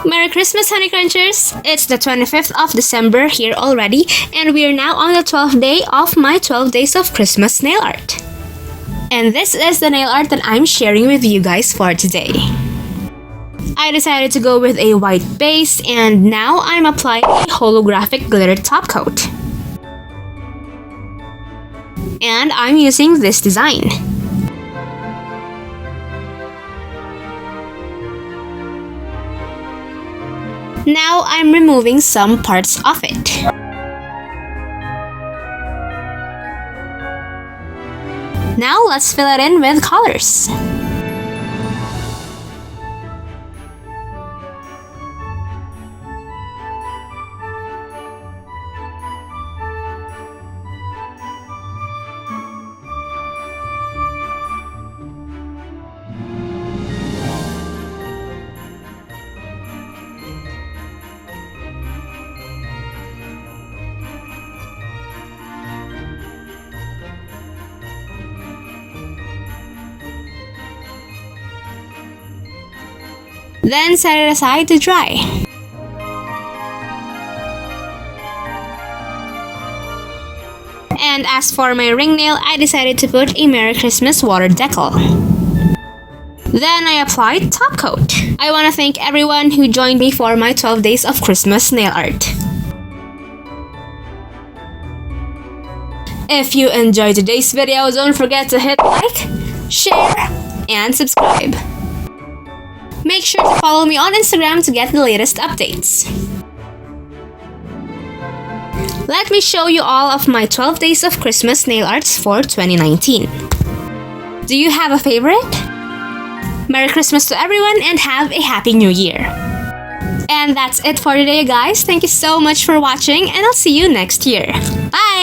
Merry Christmas, honeycrunchers! It's the 25th of December here already, and we are now on the 12th day of my 12 days of Christmas nail art. And this is the nail art that I'm sharing with you guys for today. I decided to go with a white base, and now I'm applying a holographic glitter top coat. And I'm using this design. Now I'm removing some parts of it. Now let's fill it in with colors. Then set it aside to dry. And as for my ring nail, I decided to put a Merry Christmas water decal. Then I applied top coat. I want to thank everyone who joined me for my 12 days of Christmas nail art. If you enjoyed today's video, don't forget to hit like, share, and subscribe. Make sure to follow me on Instagram to get the latest updates. Let me show you all of my 12 days of Christmas nail arts for 2019. Do you have a favorite? Merry Christmas to everyone and have a Happy New Year! And that's it for today, guys. Thank you so much for watching, and I'll see you next year. Bye!